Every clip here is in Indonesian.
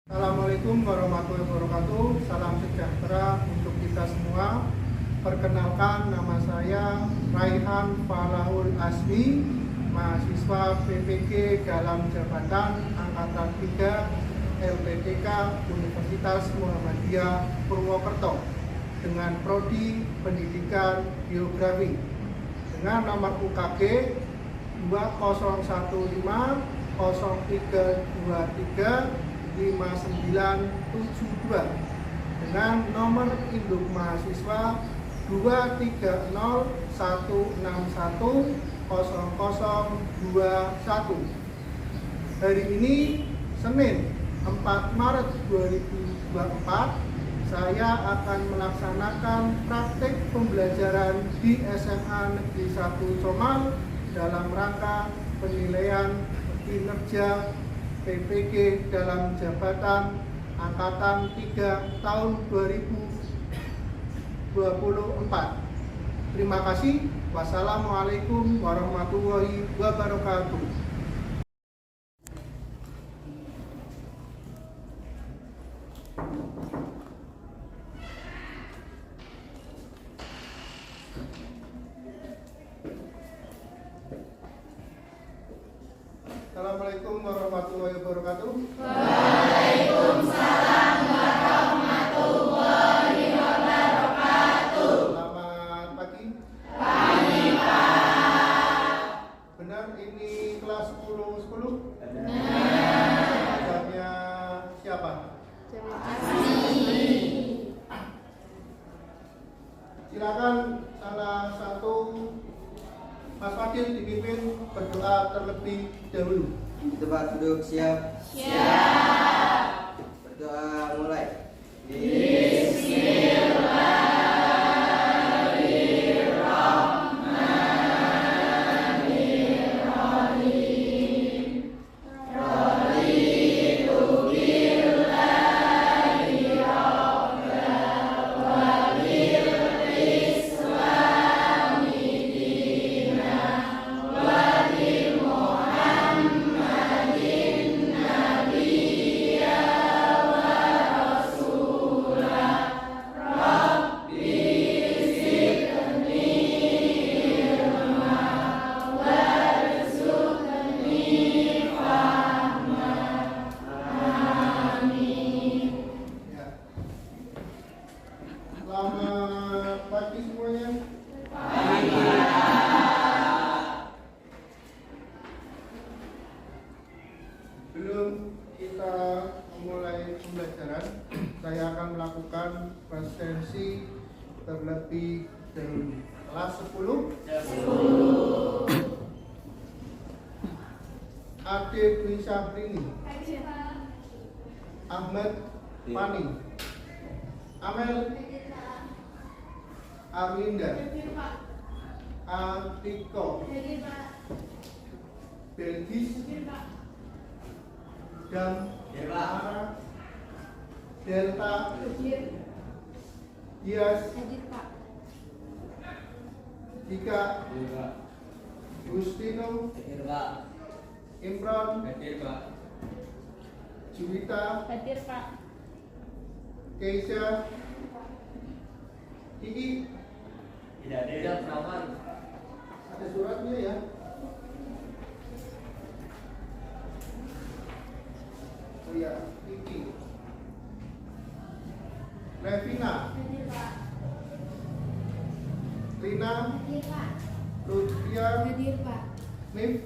Assalamualaikum warahmatullahi wabarakatuh. Salam sejahtera untuk kita semua. Perkenalkan, nama saya Raihan Falahul Asmi, mahasiswa PPG dalam jabatan Angkatan 3 LPTK Universitas Muhammadiyah Purwokerto dengan prodi Pendidikan Geografi dengan nomor UKG 20150323 5972 dengan nomor induk mahasiswa 23016100021. Hari ini Senin 4 Maret 2024 saya akan melaksanakan praktik pembelajaran di SMA Negeri 1 Comal dalam rangka penilaian kinerja PPG dalam jabatan Angkatan 3 tahun 2024. Terima kasih. Wassalamualaikum warahmatullahi wabarakatuh. Assalamualaikum warahmatullahi wabarakatuh. Waalaikumsalam warahmatullahi wabarakatuh. Selamat pagi. Pagi, Pak. Benar ini kelas 10? Benar. Jamnya siapa? Asmi. Silakan salah satu Mas Fadil dipimpin berdoa terlebih dahulu. Tempat duduk siap. Siap. Berdoa mulai. Bismillahirrahmanirrahim. Raditu billahi rabban wa bil islami dinan wa bi Muhammadin nabiyya wa rasulah. Rabbi zidni ilma warzuqni fahma. Amin. Ya. Selamat pagi semuanya. Sebelum kita memulai pembelajaran, saya akan melakukan presensi terlebih dahulu. Kelas 10. Ade Dwi Syafrini, Ahmad Pani, Amel Arlinda, Atiko, Belgis, dan Ara, Delta, Dias, Dika, Gustino, Imron, Juwita, Hadir, Pak. Keisha, Kiki. Tidak perawan. Ada suratnya ya. Oh ya, Kiki. Levina, Hadir, Pak. Lina, Hadir, Pak. Lutfia, Hadir, Pak. Mif,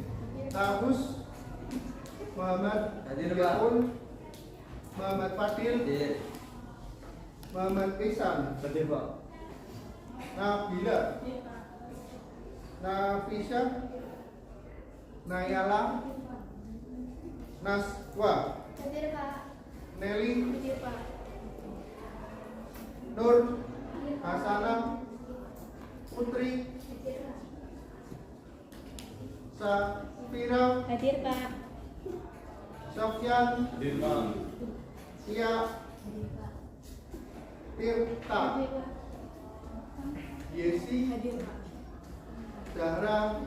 Tahus, Muhammad Hadir, Pak. Yaun, Muhammad Fadil, Muhammad Isan, Hadir, Pak. Nabila, Nafisa, Nayala, Naswa, Hadir, Pak. Nelly, Hadir, Pak. Nur, Hasanah, Putri, Hadir, Pak. Safira, Hadir, Pak. Sofyan, Hadir, Pak. Tia, Tirta, Hadir, Pak. Yesi, Hadir, Pak. Zahra,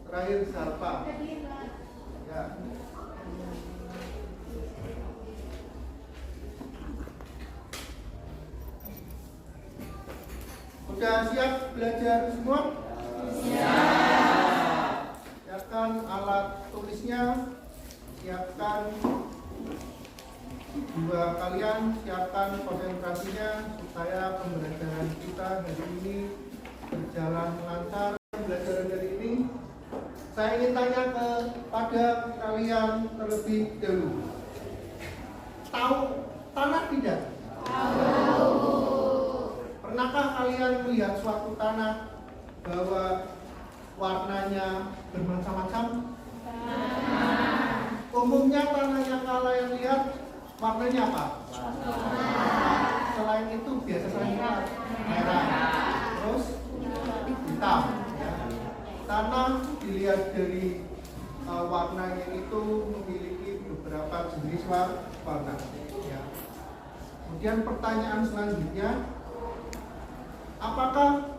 terakhir Sarpa. Hadir, Pak. Ya. Sudah siap belajar semua? Siap. Siapkan alat tulisnya, siapkan dua kalian, siapkan konsentrasinya supaya pembelajaran kita hari ini berjalan lancar. Pembelajaran hari ini saya ingin tanya kepada kalian terlebih dahulu. Tahu tanah tidak? Tahu. Pernahkah kalian melihat suatu tanah bahwa warnanya bermacam-macam? Umumnya tanah yang kalian lihat warnanya apa? Selain itu biasa selain merah, terus hitam. Ya. Tanah dilihat dari warnanya itu memiliki beberapa jenis warna. Ya. Kemudian pertanyaan selanjutnya, apakah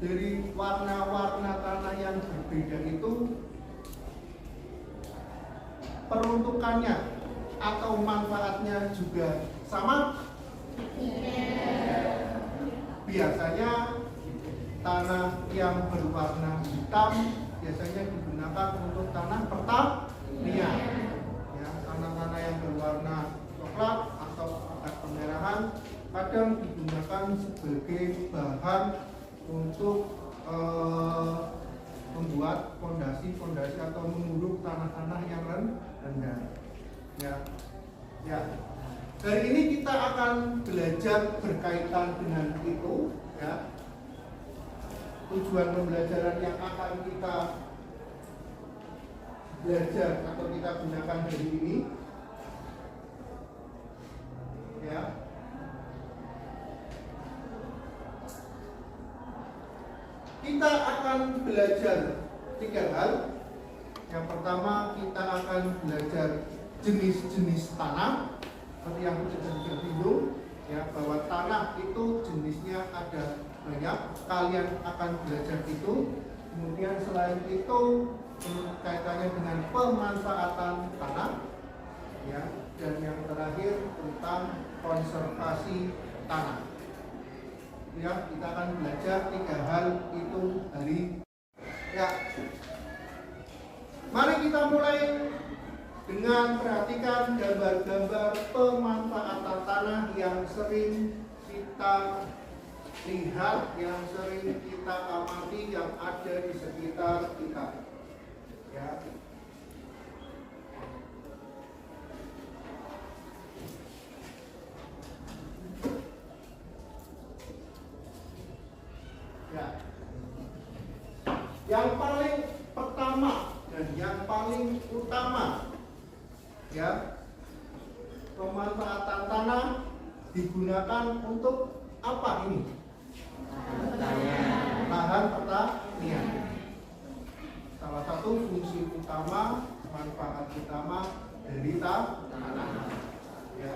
dari warna-warna tanah yang berbeda itu peruntukannya atau manfaatnya juga sama? Biasanya tanah yang berwarna hitam biasanya digunakan untuk tanah pertanian. Ya, tanah-tanah yang berwarna coklat atau agak kemerahan kadang digunakan sebagai bahan untuk membuat fondasi atau menguruk tanah-tanah yang rendah. Ya. Hari ini kita akan belajar berkaitan dengan itu. Ya. Tujuan pembelajaran yang akan kita belajar atau kita gunakan hari ini. Ya. Kita akan belajar 3 hal. Yang pertama, kita akan belajar jenis-jenis tanah. Seperti yang sudah disinggung, ya, bahwa tanah itu jenisnya ada banyak. Kalian akan belajar itu. Kemudian selain itu, kaitannya dengan pemanfaatan tanah. Ya, dan yang terakhir tentang konservasi tanah. Ya, kita akan belajar 3 hal itu hari. Ya, mari kita mulai dengan perhatikan gambar-gambar pemanfaatan tanah yang sering kita lihat, yang sering kita amati, yang ada di sekitar kita. Ya. Ya. Yang paling pertama dan yang paling utama, ya, pemanfaatan tanah digunakan untuk apa ini? Lahan pertanian. Salah satu fungsi utama, manfaat utama dari tanah. Ya.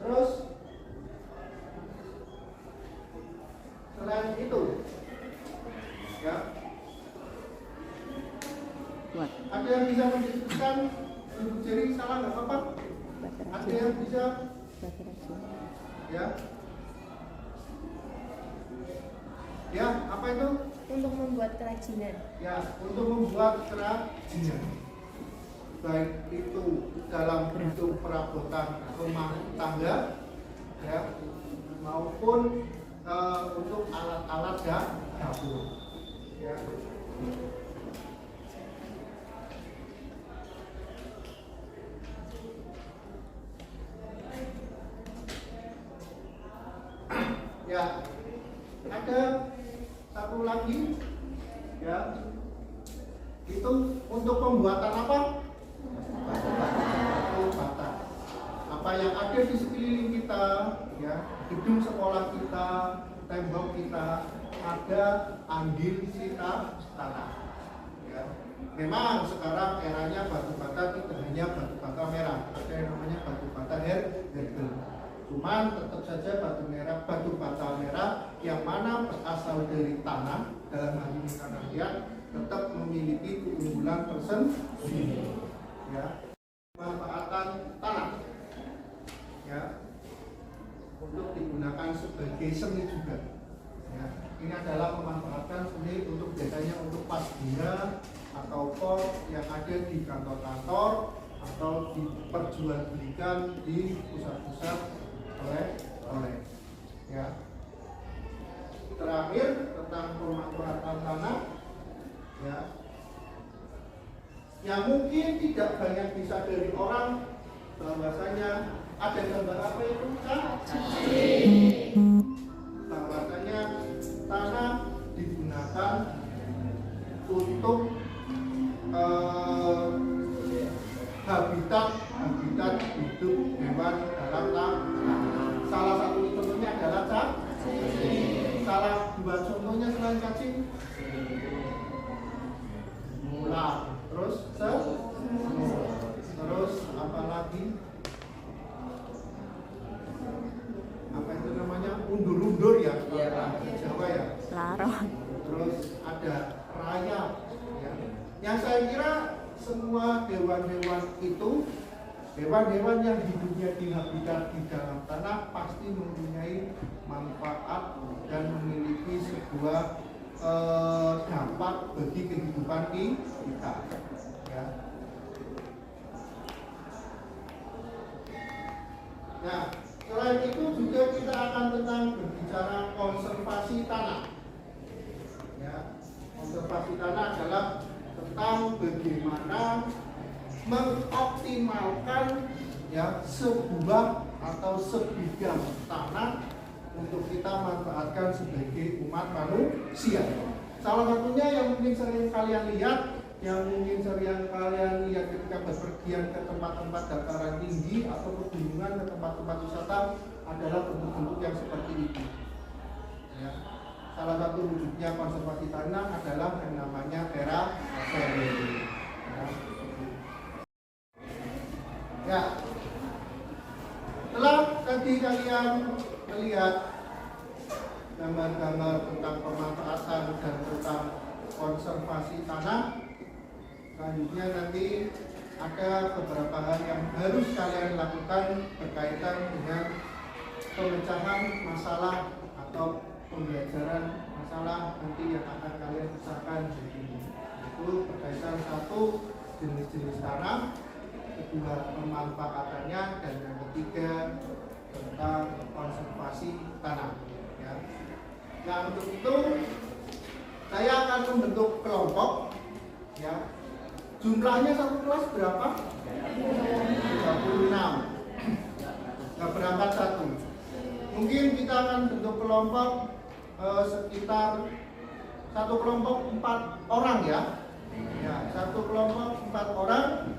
Terus selain itu, ya, ada yang bisa mendiskusikan? Jadi salah nggak apa-apa? Ada yang bisa? Ya, ya, apa itu? Untuk membuat kerajinan. Ya, untuk membuat kerajinan, baik itu dalam bentuk perabotan rumah tangga, ya, maupun untuk alat-alat dapur. Ya. Ya, ada satu lagi, ya, itu untuk pembuatan apa? Batu bata. Apa yang ada di sekeliling kita, ya, gedung sekolah kita, tembok kita, ada andil sita tanah. Ya. Memang sekarang eranya batu bata tidak hanya batu bata merah, ada yang namanya batu bata herbal. Cuman tetap saja batu bata merah yang mana berasal dari tanah, dalam hal ini tanah liat, tetap memiliki keunggulan tersendiri. Ya. Pemanfaatan tanah. Ya. untuk digunakan sebagai seni juga. Ya, ini adalah memanfaatkan seni untuk biasanya untuk pasbina atau pos yang ada di kantor-kantor atau diperjualbelikan di pusat-pusat oleh ya. Terakhir tentang pemanfaatan tanah ya, yang mungkin tidak banyak disadari orang bahwasanya ada gambar apa itu bahwasanya tanah digunakan untuk habitat hidup hewan dalam tanah. Salah satu contohnya adalah salah dua contohnya selain cacing mula, terus terus apa lagi, apa itu namanya, undur-undur ya, Jawa ya, Laron. terus ada rayap ya. Yang saya kira semua hewan-hewan itu hewan-hewan yang hidupnya di habitat di dalam tanah pasti mempunyai manfaat dan memiliki sebuah dampak bagi kehidupan kita ya. Nah, selain itu juga kita akan tentang berbicara konservasi tanah ya. Konservasi tanah adalah tentang bagaimana mengoptimalkan ya sebuah atau sebidang tanah untuk kita manfaatkan sebagai umat manusia. Salah satunya yang mungkin sering kalian lihat, ketika berpergian ke tempat-tempat dataran tinggi atau pegunungan, ke tempat-tempat wisata adalah bentuk-bentuk yang seperti itu. Ya. Salah satu wujudnya konservasi tanah adalah yang namanya terasering. Ya, setelah tadi kalian melihat gambar-gambar tentang pemanfaatan dan tentang konservasi tanah, selanjutnya nanti ada beberapa hal yang harus kalian lakukan berkaitan dengan pemecahan masalah atau pembelajaran masalah nanti yang akan kalian pecahkan. Itu berkaitan satu, jenis-jenis tanah, kedua pemanfaatannya, dan yang ketiga tentang konservasi tanah ya. Nah, untuk itu saya akan membentuk kelompok ya. Jumlahnya satu kelas berapa? 36. Nggak berangkat satu. Mungkin kita akan bentuk kelompok sekitar satu kelompok 4 orang ya. Ya, satu kelompok 4 orang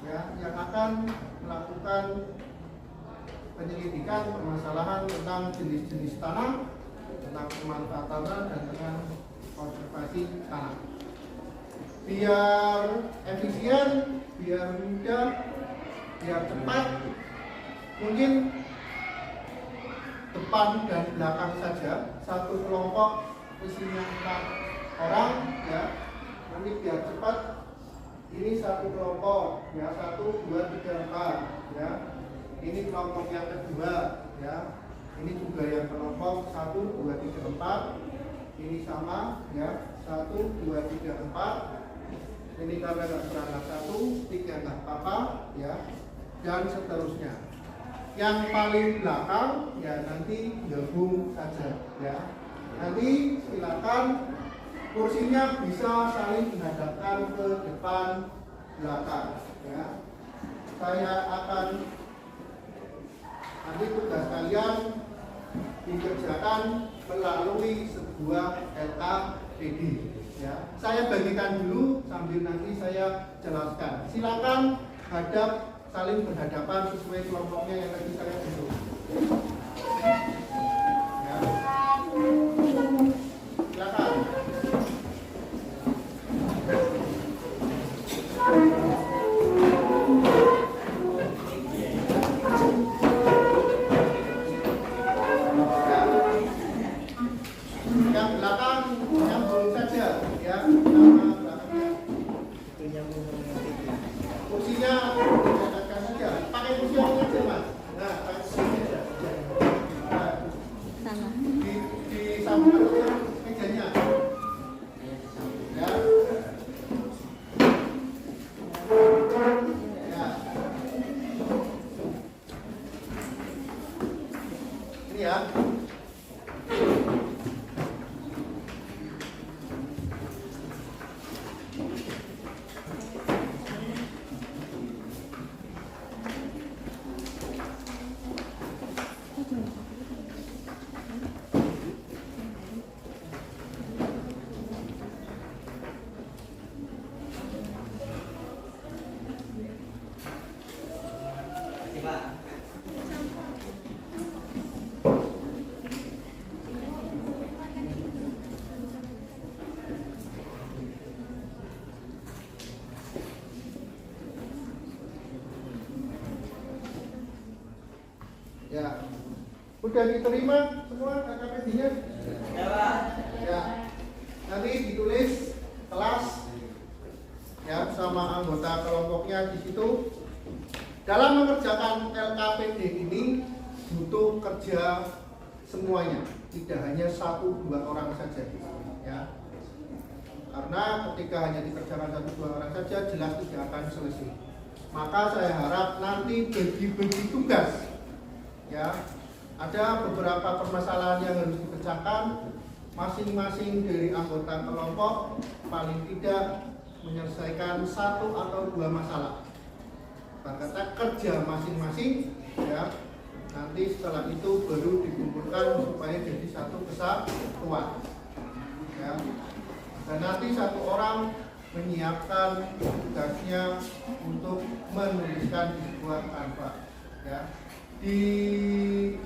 ya, yang akan melakukan penyelidikan permasalahan tentang jenis-jenis tanah, tentang pemanfaatan tanah, dan tentang konservasi tanah. Biar efisien, biar mudah, biar cepat, mungkin depan dan belakang saja. Satu kelompok isinya 4 orang ya. Nanti biar cepat. Ini satu kelompok ya, 1, 2, 3, 4 ya. Ini kelompok yang kedua ya. Ini juga yang kelompok 1, 2, 3, 4. Ini sama ya, 1, 2, 3, 4. Ini karena nggak berangkat 1, 3 nggak apa-apa ya, dan seterusnya. Yang paling belakang ya nanti gabung saja ya. Nanti silakan kursinya bisa saling menghadapkan ke depan belakang ya. Saya akan nanti tugas kalian dikerjakan melalui sebuah LKPD ya. Saya bagikan dulu sambil nanti saya jelaskan. Silakan hadap, saling berhadapan sesuai kelompoknya yang tadi saya bentuk ya. Silakan. Yang belakang nyambung saja ya, sama belakangnya. Kursinya didekatkan saja. Pakai kursi yang kecil mas. Nah, pakai kursi. disambungkan ke mejanya. Ya. Ya. Ini ya. Ya, udah diterima semua KKP-nya? Ya, Pak. Ya, nanti ditulis kelas ya sama anggota kelompoknya di situ. Dalam mengerjakan LKPD ini butuh kerja semuanya, tidak hanya 1-2 orang saja. Ya, karena ketika hanya dikerjakan 1-2 orang saja jelas tidak akan selesai. Maka saya harap nanti bagi-bagi tugas. Ya, ada beberapa permasalahan yang harus dikerjakan masing-masing dari anggota kelompok paling tidak menyelesaikan 1 atau 2 masalah. Kata kerja masing-masing ya. Nanti setelah itu baru dikumpulkan supaya jadi satu kesatuan. Ya. Dan nanti satu orang menyiapkan tugasnya untuk menuliskan di sebuah kanvas. Ya. Dipelajari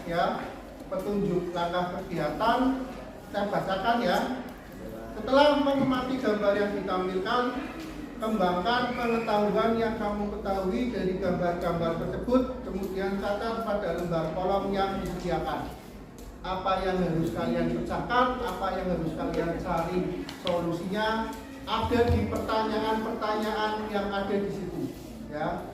ya petunjuk langkah kegiatan. Saya bacakan ya. Setelah mengamati gambar yang ditampilkan, kembangkan pengetahuan yang kamu ketahui dari gambar-gambar tersebut, kemudian catat pada lembar kolom yang disediakan. Apa yang harus kalian pecahkan, apa yang harus kalian cari solusinya, ada di pertanyaan-pertanyaan yang ada di situ. Ya.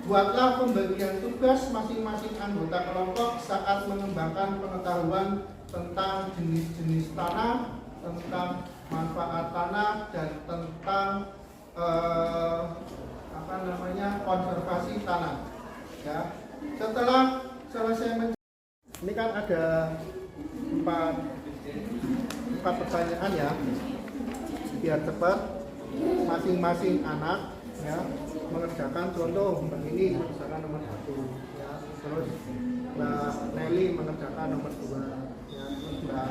Buatlah pembagian tugas masing-masing anggota kelompok saat mengembangkan pengetahuan tentang jenis-jenis tanah, tentang manfaat tanah, dan tentang konservasi tanah. Ya. Setelah selesai ini kan ada empat pertanyaan ya, biar cepat masing-masing anak ya mengerjakan. Contoh begini, mengerjakan nomor 1 ya, terus Mbak Nelly mengerjakan nomor 2 ya, terus Mbak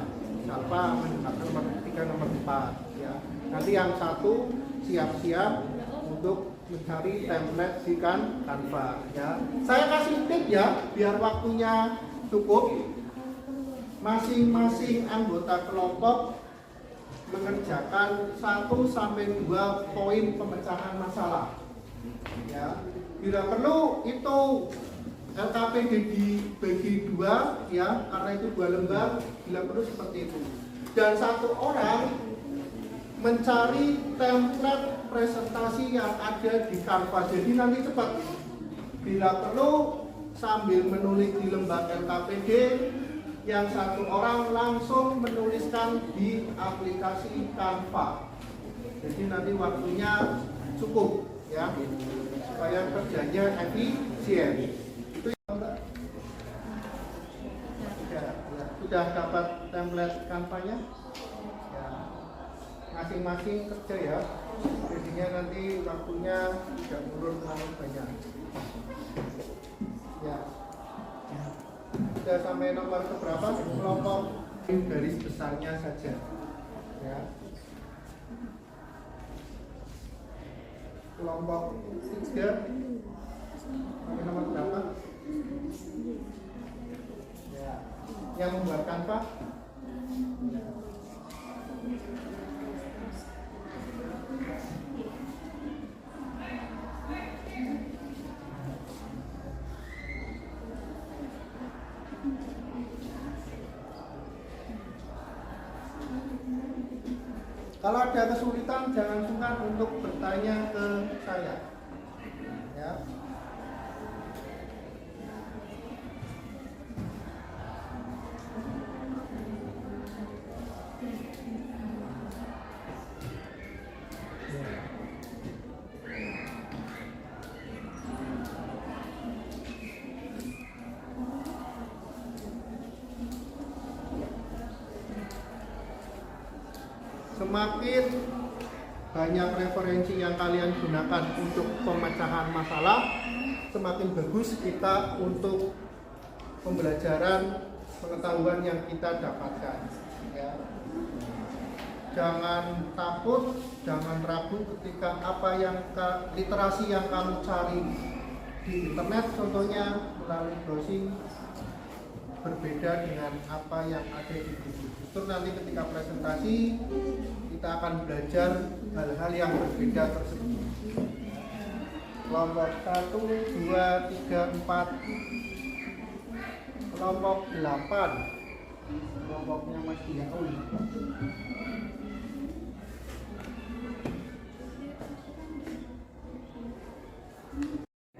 Salva mengerjakan nomor 3, nomor 4 ya. Nanti yang satu siap-siap untuk mencari template di Canva ya. Saya kasih tip ya biar waktunya cukup. Masing-masing anggota kelompok mengerjakan 1-2 poin pemecahan masalah. Ya, bila perlu itu LKPD dibagi 2 ya, karena itu 2 lembar, bila perlu seperti itu. Dan satu orang mencari template presentasi yang ada di Canva. Jadi nanti cepat. Bila perlu sambil menulis di lembar LKPD, yang satu orang langsung menuliskan di aplikasi Canva. Jadi nanti waktunya cukup ya, supaya kerjanya efisien. Itu sudah dapat template Canva-nya ya, masing-masing kerja ya, jadinya nanti waktunya tidak mundur terlalu banyak ya. Sudah sampai nomor keberapa kelompok? Garis besarnya saja ya. Kelompok 3 sampai nomor berapa? Ya. Yang membuat Canva ya. Kalau ada kesulitan jangan sungkan untuk bertanya ke saya. Ya. Semakin banyak referensi yang kalian gunakan untuk pemecahan masalah, semakin bagus kita untuk pembelajaran pengetahuan yang kita dapatkan. Ya. Jangan takut, jangan ragu ketika apa yang literasi yang kamu cari di internet, contohnya melalui browsing, berbeda dengan apa yang ada di buku. Justru nanti ketika presentasi kita akan belajar hal-hal yang berbeda tersebut. Kelompok 1, 2, 3, 4, kelompok 8, kelompoknya Mas Diaul.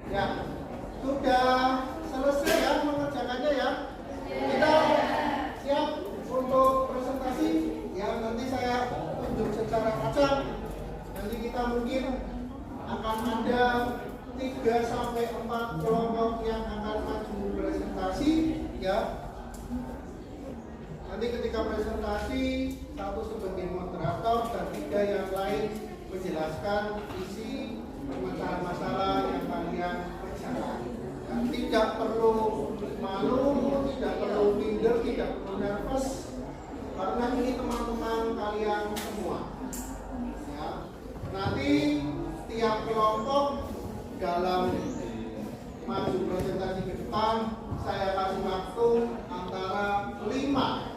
Ya, sudah selesai ya mengerjakannya ya. Kita siap untuk presentasi ya. Nanti saya tunjuk secara acak. Nanti kita mungkin akan ada 3 sampai 4 kelompok yang akan maju presentasi ya. Nanti ketika presentasi, satu sebagai moderator dan 3 yang lain menjelaskan isi pemecahan masalah yang kalian kerjakan. Ya, tidak perlu malu, tidak perlu minder, tidak perlu nervous, karena ini teman-teman kalian semua. Ya. Nanti tiap kelompok dalam maju presentasi ke depan, saya kasih waktu antara 5.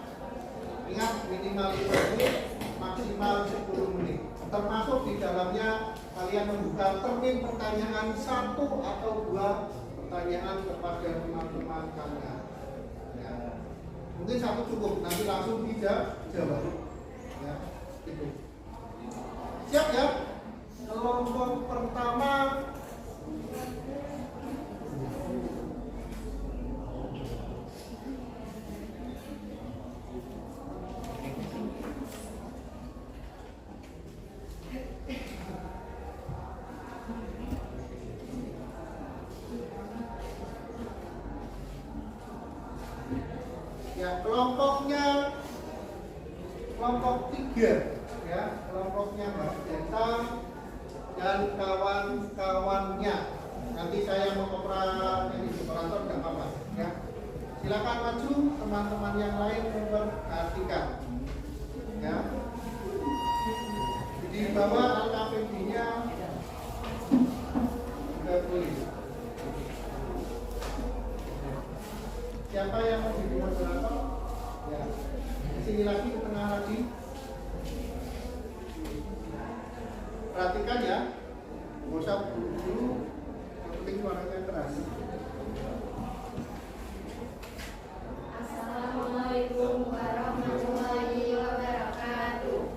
Ingat, minimal 5 menit, maksimal 10 menit. Termasuk di dalamnya kalian membuka termin pertanyaan 1 atau 2 pertanyaan kepada teman-teman kalian. Ya. Mungkin 1 cukup, nanti langsung dijawab. Ya, itu. Siap ya? Kelompok pertama ya, kelompok 3 ya, kelompoknya Mbak Deta dan kawan-kawannya. Nanti saya mau operator nggak apa-apa ya. Silakan maju, teman-teman yang lain memperhatikan ya. Di bawah AKPD-nya sudah boleh. Siapa yang mau jadi moderator? Ya, sini lagi, ke tengah lagi. Perhatikan ya, nggak usah buru-buru, yang penting suaranya keras. Assalamualaikum warahmatullahi wabarakatuh.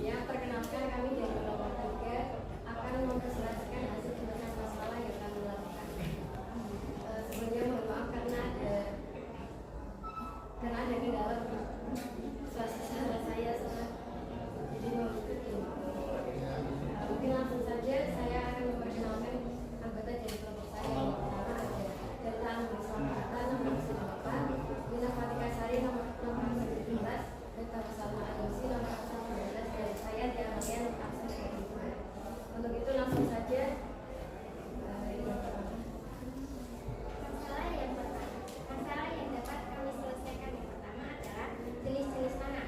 Ya, perkenalkan kami dari kelompok 3 akan mempresentasikan hasil pemecah masalah yang kami lakukan. Sebelumnya mohon maaf karena ada kendala suara saya jadi mungkin langsung saja saya akan memperkenalkan anggota dari kelompok saya. Yang pertama ada Data Anggota nomor 8, Nina Fatika Sari nomor 17, Data Bersama Adosi nomor 19, dan saya Diamalian absen dari 2. Untuk itu langsung saja Masalah yang dapat kami selesaikan yang pertama adalah jenis-jenis tanah.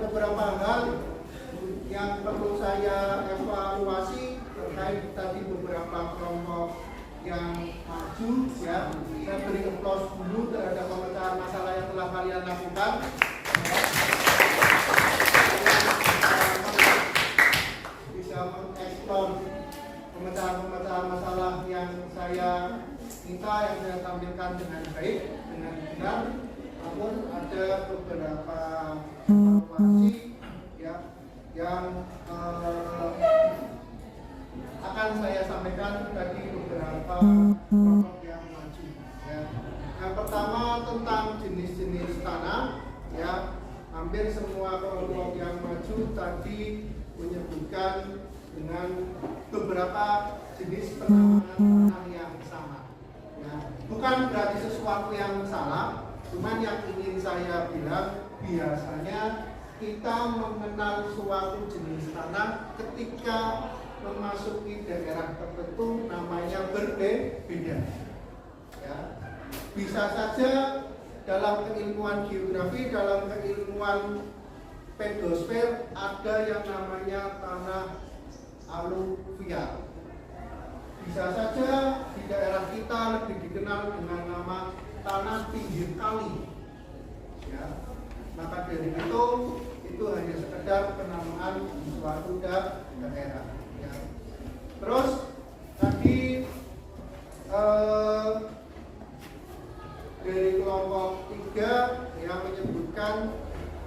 beberapa hal yang perlu saya evaluasi terkait tadi beberapa kelompok yang maju ya. Saya beri aplaus dulu terhadap pemecahan masalah yang telah kalian lakukan. Bisa mengeksplor pemecahan masalah yang saya minta, yang saya tampilkan dengan baik, dengan benar. Namun ada beberapa informasi ya yang akan saya sampaikan tadi beberapa kelompok yang maju ya. Yang pertama tentang jenis-jenis tanah ya. Hampir semua kelompok yang maju tadi menyebutkan dengan beberapa jenis penanaman tanah yang sama ya. Bukan berarti sesuatu yang salah, cuman yang ingin saya bilang biasanya kita mengenal suatu jenis tanah ketika memasuki daerah tertentu namanya berbeda ya. Bisa saja dalam keilmuan geografi, dalam keilmuan pedosfer ada yang namanya tanah aluvial. Bisa saja di daerah kita lebih dikenal dengan nama tanah pinggir kali ya. Maka dari itu hanya sekedar penamaan suatu daerah ya. Terus tadi dari kelompok 3 yang menyebutkan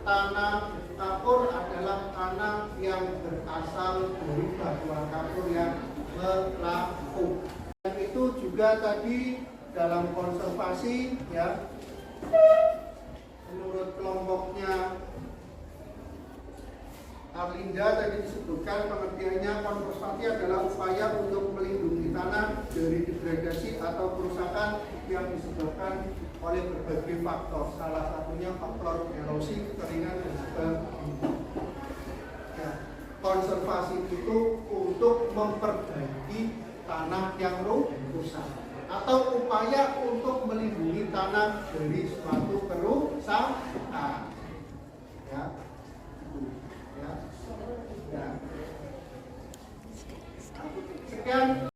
tanah kapur adalah tanah yang berasal dari batuan kapur yang melampung. Dan itu juga tadi dalam konservasi ya, menurut kelompoknya Arlinda tadi disebutkan pengertiannya konservasi adalah upaya untuk melindungi tanah dari degradasi atau kerusakan yang disebabkan oleh berbagai faktor, salah satunya faktor erosi, kekeringan dan sebagainya. Ya, konservasi itu untuk memperbaiki tanah yang rusak atau upaya untuk melindungi tanah dari suatu kerusakan. Ya. Ya. Sekian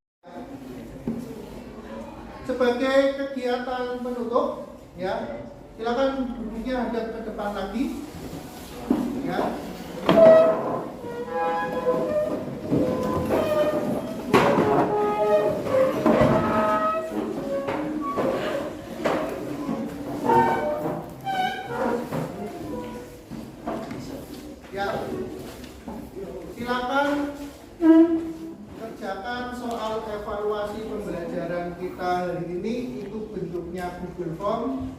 sebagai kegiatan penutup ya, silakan duduknya hadap ke depan lagi ya. Silakan kerjakan soal evaluasi pembelajaran kita hari ini, itu bentuknya Google Form.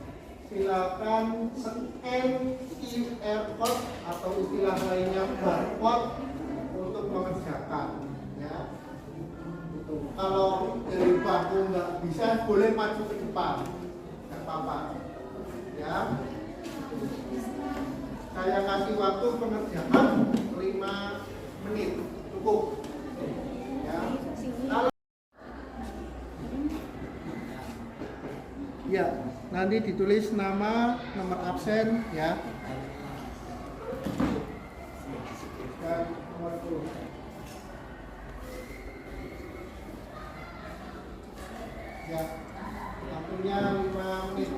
Silakan scan QR code atau istilah lainnya barcode untuk mengerjakan ya. Kalau dari baku nggak bisa, boleh maju ke depan, nggak apa-apa ya. Saya kasih waktu pengerjaan 5 menit, cukup ya. Ya, nanti ditulis nama, nomor absen ya, dan nomor turun. Ya, waktunya 5 menit.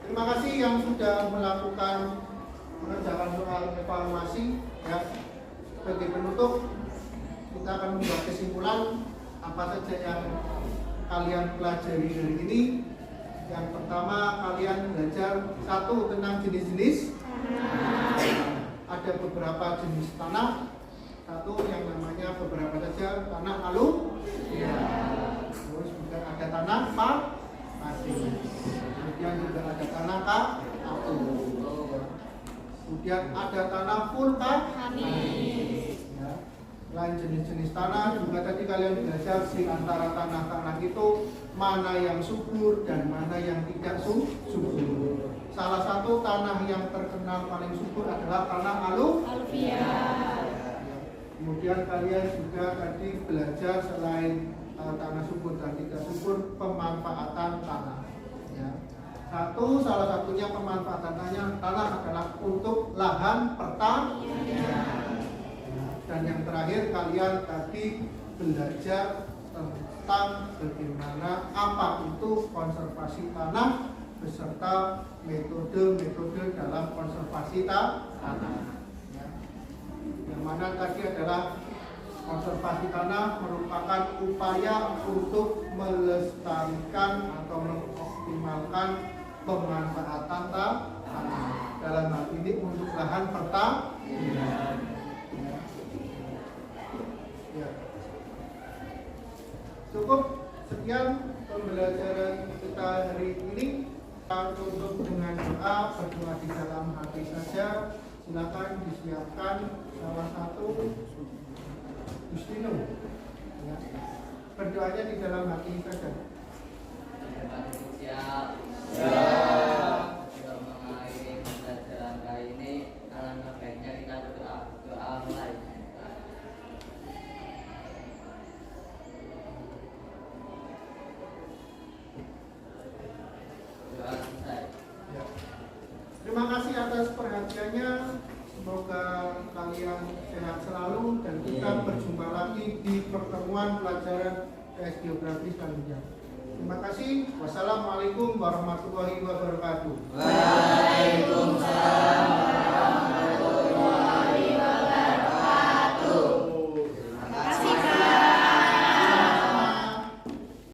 Terima kasih yang sudah melakukan mengerjakan soal evaluasi ya. Sebagai penutup, kita akan membuat kesimpulan apa saja yang kalian pelajari hari ini. Yang pertama, kalian belajar satu tentang jenis-jenis. Ada beberapa jenis tanah. Satu yang namanya beberapa saja tanah aluvial. Terus juga ada tanah pasir. Kemudian juga ada tanah kapur. Kemudian ada tanah vulkanik. Ya. Lain jenis-jenis tanah juga tadi kalian belajar di antara tanah-tanah itu mana yang subur dan mana yang tidak subur. salah satu tanah yang terkenal paling subur adalah tanah aluvial. Kemudian kalian juga tadi belajar selain tanah subur dan tidak subur, pemanfaatan tanah. Ya. Salah satunya pemanfaatan tanah adalah untuk lahan pertanian. Dan yang terakhir kalian tadi belajar tentang bagaimana apa itu konservasi tanah beserta metode-metode dalam konservasi tanah. Ya. Yang mana tadi adalah konservasi tanah merupakan upaya untuk melestarikan atau mengoptimalkan pemanfaatan tanah. Dalam hal ini untuk lahan pertanian. Ya. Cukup sekian pembelajaran kita hari ini. Kita tutup dengan doa, berdoa di dalam hati saja. Silakan disiapkan salah satu Justino. Ya. Berdoanya di dalam hati saja. Siap. Sudah mengakhiri pembelajaran kali ini, alangkah baiknya kita doa mulai. Doa selesai. Ya. Terima kasih atas perhatiannya. Semoga kalian sehat selalu dan kita berjumpa lagi di pertemuan pelajaran PS Geografi selanjutnya. Terima kasih. Wassalamualaikum warahmatullahi wabarakatuh. Waalaikumsalam.